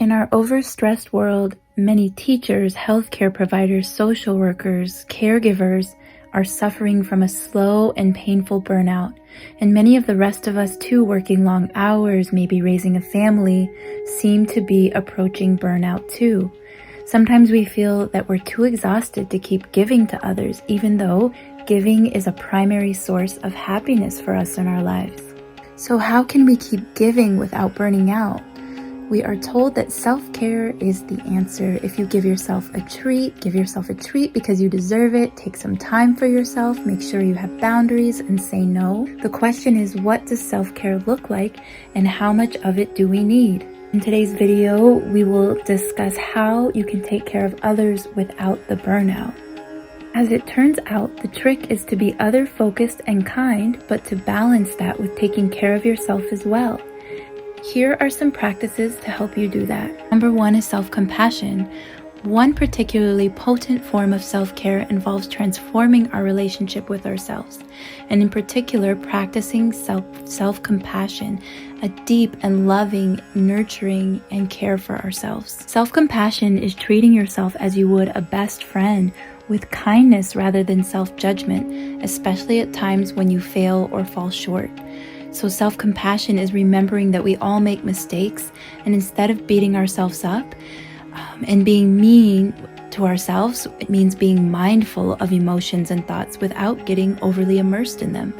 In our overstressed world, many teachers, healthcare providers, social workers, caregivers are suffering from a slow and painful burnout. And many of the rest of us too, working long hours, maybe raising a family, seem to be approaching burnout too. Sometimes we feel that we're too exhausted to keep giving to others, even though giving is a primary source of happiness for us in our lives. So how can we keep giving without burning out? We are told that self-care is the answer. If you give yourself a treat because you deserve it. Take some time for yourself, make sure you have boundaries, and say no. The question is, what does self-care look like, and how much of it do we need? In today's video, we will discuss how you can take care of others without the burnout. As it turns out, the trick is to be other-focused and kind, but to balance that with taking care of yourself as well. Here are some practices to help you do that. Number 1 is self-compassion. One particularly potent form of self-care involves transforming our relationship with ourselves, and in particular, practicing self-compassion, a deep and loving, nurturing, and care for ourselves. Self-compassion is treating yourself as you would a best friend, with kindness rather than self-judgment, especially at times when you fail or fall short. So self-compassion is remembering that we all make mistakes, and instead of beating ourselves up and being mean to ourselves, it means being mindful of emotions and thoughts without getting overly immersed in them.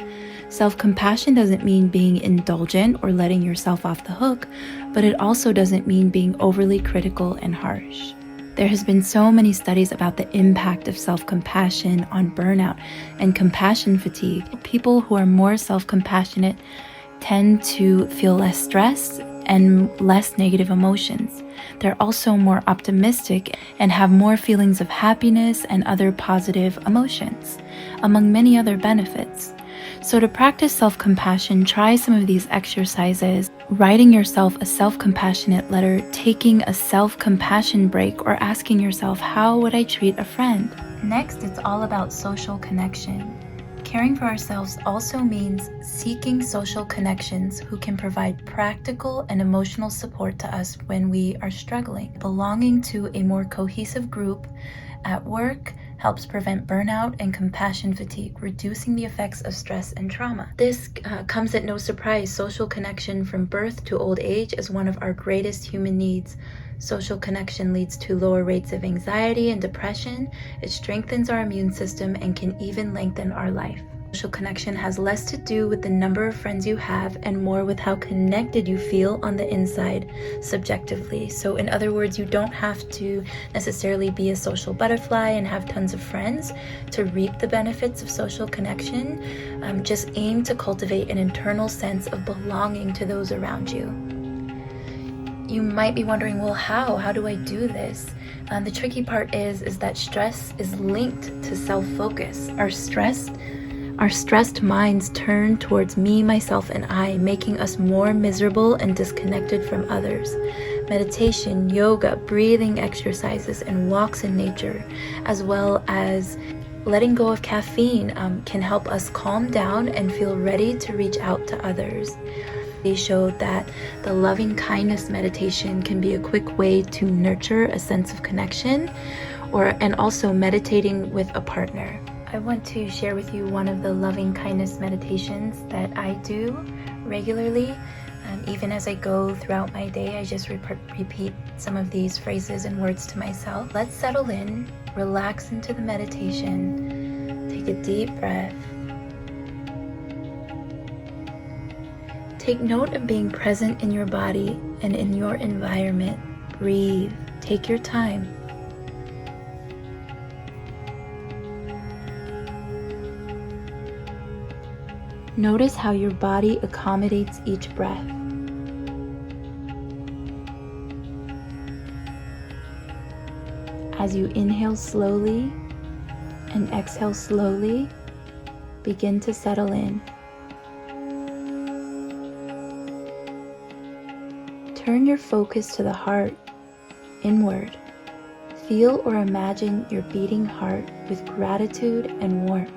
Self-compassion doesn't mean being indulgent or letting yourself off the hook, but it also doesn't mean being overly critical and harsh. There has been so many studies about the impact of self-compassion on burnout and compassion fatigue. People who are more self-compassionate tend to feel less stressed and less negative emotions. They're also more optimistic and have more feelings of happiness and other positive emotions, among many other benefits. So to practice self-compassion, try some of these exercises: writing yourself a self-compassionate letter, taking a self-compassion break, or asking yourself, how would I treat a friend? Next, it's all about social connection. Caring for ourselves also means seeking social connections who can provide practical and emotional support to us when we are struggling. Belonging to a more cohesive group at work helps prevent burnout and compassion fatigue, reducing the effects of stress and trauma. This comes at no surprise. Social connection from birth to old age is one of our greatest human needs. Social connection leads to lower rates of anxiety and depression. It strengthens our immune system and can even lengthen our life. Social connection has less to do with the number of friends you have and more with how connected you feel on the inside subjectively. So in other words, you don't have to necessarily be a social butterfly and have tons of friends to reap the benefits of social connection. Just aim to cultivate an internal sense of belonging to those around you. You might be wondering, well, how do I do this? The tricky part is that stress is linked to self-focus. Our stressed minds turn towards me, myself, and I, making us more miserable and disconnected from others. Meditation, yoga, breathing exercises, and walks in nature, as well as letting go of caffeine, can help us calm down and feel ready to reach out to others. They showed that the loving kindness meditation can be a quick way to nurture a sense of connection, and also meditating with a partner. I want to share with you one of the loving kindness meditations that I do regularly. Even as I go throughout my day, I just repeat some of these phrases and words to myself. Let's settle in, relax into the meditation, take a deep breath. Take note of being present in your body and in your environment. Breathe, take your time. Notice how your body accommodates each breath. As you inhale slowly and exhale slowly, begin to settle in. Turn your focus to the heart, inward. Feel or imagine your beating heart with gratitude and warmth.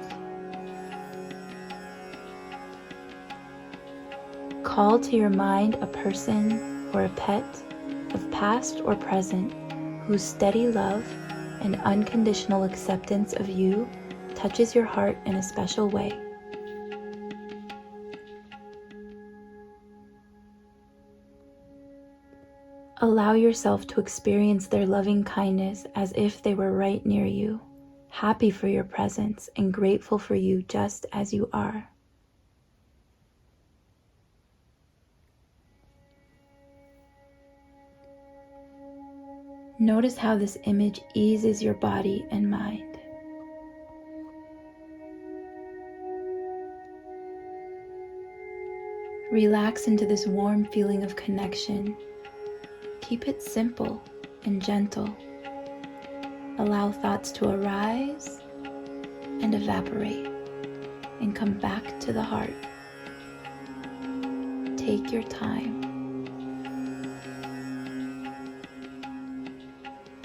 Call to your mind a person or a pet of past or present, whose steady love and unconditional acceptance of you touches your heart in a special way. Allow yourself to experience their loving kindness as if they were right near you, happy for your presence and grateful for you just as you are. Notice how this image eases your body and mind. Relax into this warm feeling of connection. Keep it simple and gentle. Allow thoughts to arise and evaporate and come back to the heart. Take your time.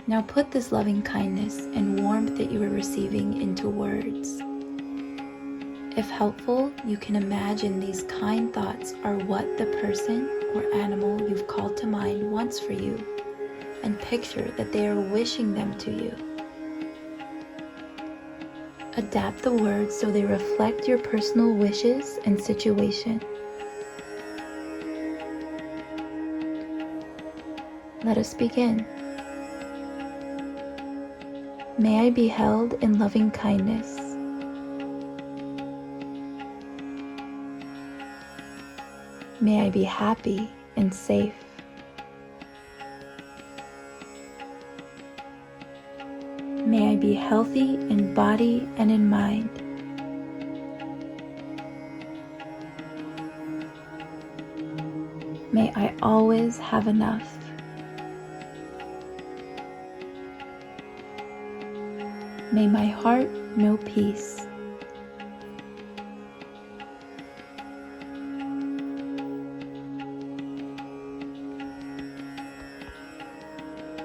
Now put this loving kindness and warmth that you are receiving into words. If helpful, you can imagine these kind thoughts are what the person or animal you've called to mind wants for you, and picture that they are wishing them to you. Adapt the words so they reflect your personal wishes and situation. Let us begin. May I be held in loving kindness. May I be happy and safe. May I be healthy in body and in mind. May I always have enough. May my heart know peace.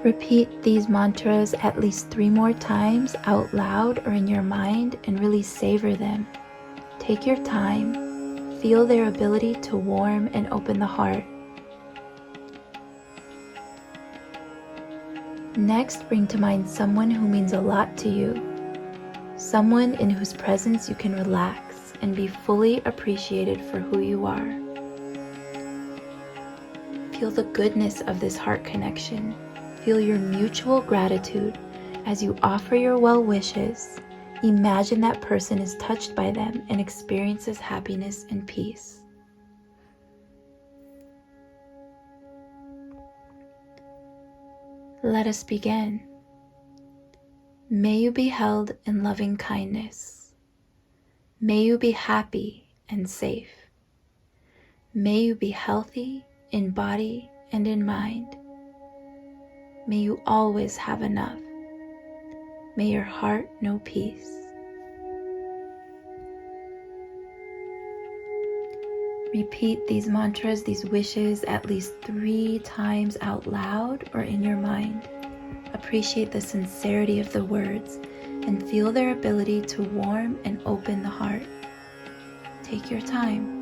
Repeat these mantras at least 3 more times out loud or in your mind and really savor them. Take your time, feel their ability to warm and open the heart. Next, bring to mind someone who means a lot to you, someone in whose presence you can relax and be fully appreciated for who you are. Feel the goodness of this heart connection. Feel your mutual gratitude as you offer your well wishes. Imagine that person is touched by them and experiences happiness and peace. Let us begin. May you be held in loving kindness. May you be happy and safe. May you be healthy in body and in mind. May you always have enough. May your heart know peace. Repeat these mantras, these wishes at least 3 times out loud or in your mind. Appreciate the sincerity of the words and feel their ability to warm and open the heart. Take your time.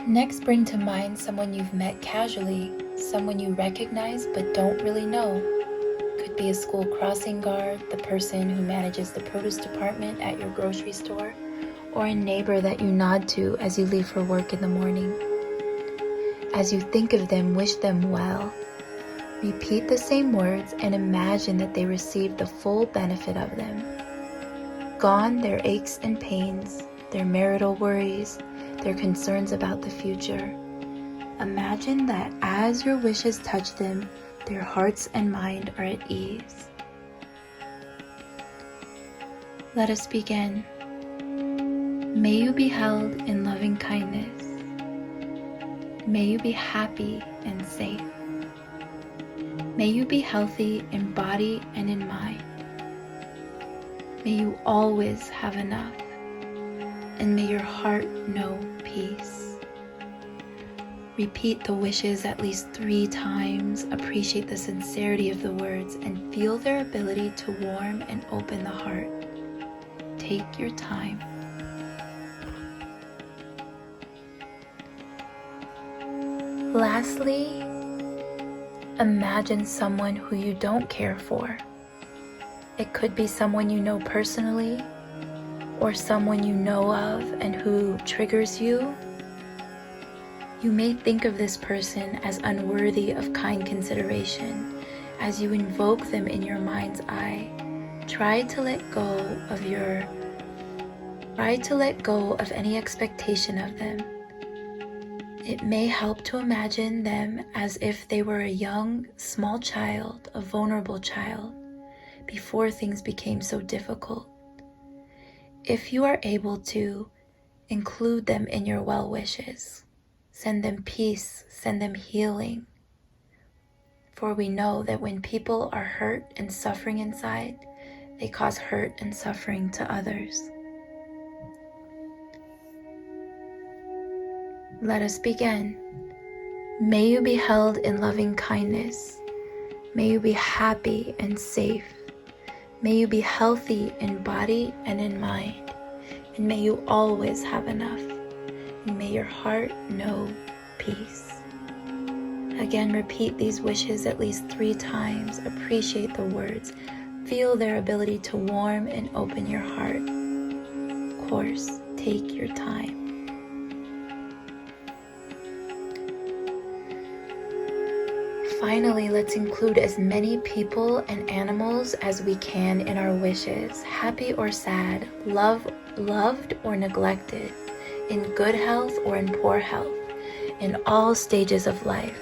Next, bring to mind someone you've met casually, someone you recognize but don't really know. Could be a school crossing guard, the person who manages the produce department at your grocery store, or a neighbor that you nod to as you leave for work in the morning. As you think of them, wish them well. Repeat the same words and imagine that they received the full benefit of them. Gone their aches and pains, their marital worries, their concerns about the future. Imagine that as your wishes touch them, their hearts and mind are at ease. Let us begin. May you be held in loving kindness. May you be happy and safe. May you be healthy in body and in mind. May you always have enough. And may your heart know peace. Repeat the wishes at least 3 times. Appreciate the sincerity of the words and feel their ability to warm and open the heart. take your time. Lastly, imagine someone who you don't care for. It could be someone you know personally, or someone you know of and who triggers you. You may think of this person as unworthy of kind consideration. As you invoke them in your mind's eye, try to let go of any expectation of them. It may help to imagine them as if they were a young, small child, a vulnerable child, before things became so difficult. If you are able to, include them in your well wishes. Send them peace, send them healing. For we know that when people are hurt and suffering inside, they cause hurt and suffering to others. Let us begin. May you be held in loving kindness. May you be happy and safe. May you be healthy in body and in mind. And may you always have enough. And may your heart know peace. Again, repeat these wishes at least 3 times. Appreciate the words. Feel their ability to warm and open your heart. Of course, take your time. Finally, let's include as many people and animals as we can in our wishes, happy or sad, loved or neglected, in good health or in poor health, in all stages of life,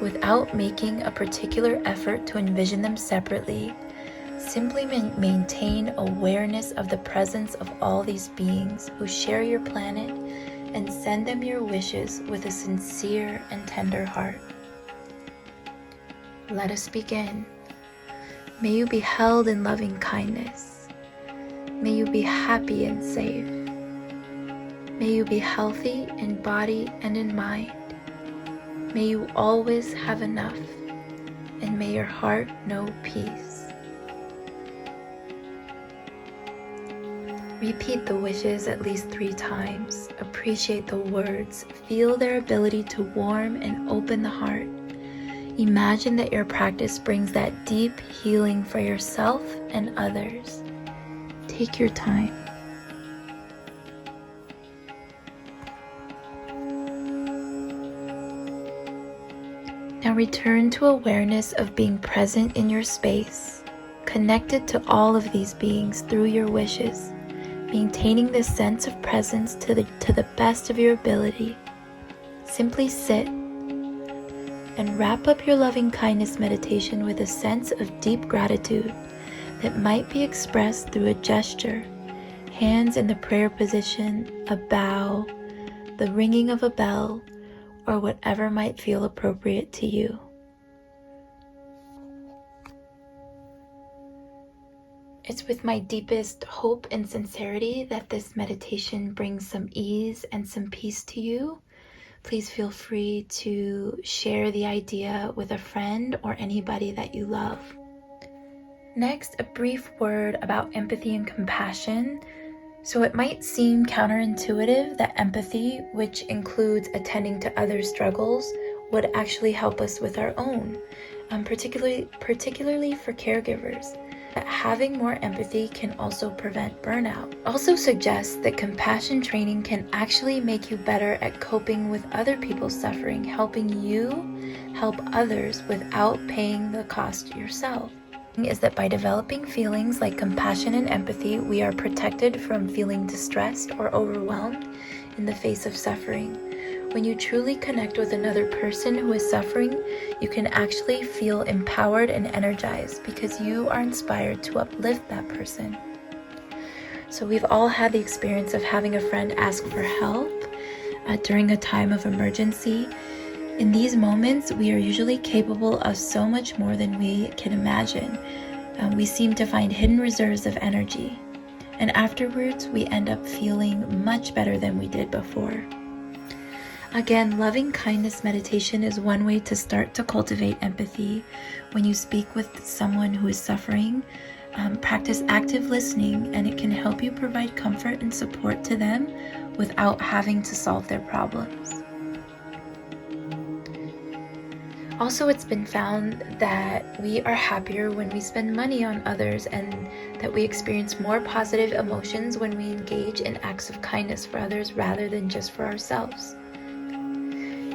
without making a particular effort to envision them separately. Simply maintain awareness of the presence of all these beings who share your planet, and send them your wishes with a sincere and tender heart. Let us begin. May you be held in loving kindness. May you be happy and safe. May you be healthy in body and in mind. May you always have enough, and may your heart know peace. Repeat the wishes at least 3 times. Appreciate the words. Feel their ability to warm and open the heart. Imagine that your practice brings that deep healing for yourself and others. Take your time. Now return to awareness of being present in your space, connected to all of these beings through your wishes, maintaining this sense of presence to the best of your ability. Simply sit and wrap up your loving kindness meditation with a sense of deep gratitude that might be expressed through a gesture, hands in the prayer position, a bow, the ringing of a bell, or whatever might feel appropriate to you. It's with my deepest hope and sincerity that this meditation brings some ease and some peace to you. Please feel free to share the idea with a friend or anybody that you love. Next, a brief word about empathy and compassion. So it might seem counterintuitive that empathy, which includes attending to others' struggles, would actually help us with our own, particularly for caregivers. That having more empathy can also prevent burnout. Also suggests that compassion training can actually make you better at coping with other people's suffering, helping you help others without paying the cost yourself. Is that by developing feelings like compassion and empathy, we are protected from feeling distressed or overwhelmed in the face of suffering. When you truly connect with another person who is suffering, you can actually feel empowered and energized because you are inspired to uplift that person. So we've all had the experience of having a friend ask for help during a time of emergency. In these moments, we are usually capable of so much more than we can imagine. We seem to find hidden reserves of energy, and afterwards we end up feeling much better than we did before. Again, loving kindness meditation is one way to start to cultivate empathy. When you speak with someone who is suffering, Practice active listening, and it can help you provide comfort and support to them without having to solve their problems. Also, it's been found that we are happier when we spend money on others, and that we experience more positive emotions when we engage in acts of kindness for others rather than just for ourselves.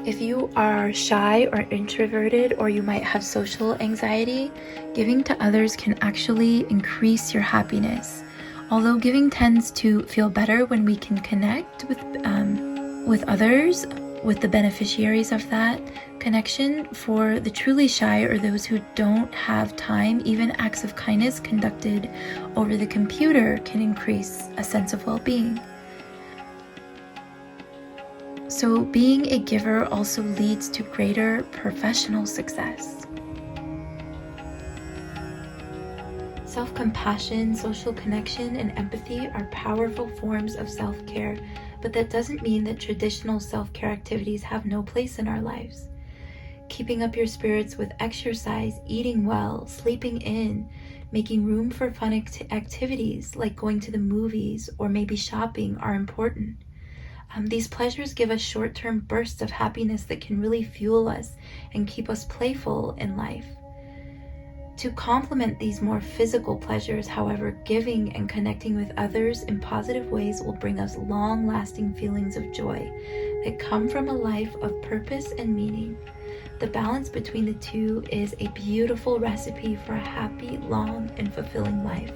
If you are shy or introverted, or you might have social anxiety, giving to others can actually increase your happiness. Although giving tends to feel better when we can connect with others, with the beneficiaries of that connection, for the truly shy or those who don't have time, even acts of kindness conducted over the computer can increase a sense of well-being. So being a giver also leads to greater professional success. Self-compassion, social connection, and empathy are powerful forms of self-care, but that doesn't mean that traditional self-care activities have no place in our lives. Keeping up your spirits with exercise, eating well, sleeping in, making room for fun activities like going to the movies or maybe shopping are important. These pleasures give us short-term bursts of happiness that can really fuel us and keep us playful in life. To complement these more physical pleasures, however, giving and connecting with others in positive ways will bring us long-lasting feelings of joy that come from a life of purpose and meaning. The balance between the two is a beautiful recipe for a happy, long, and fulfilling life.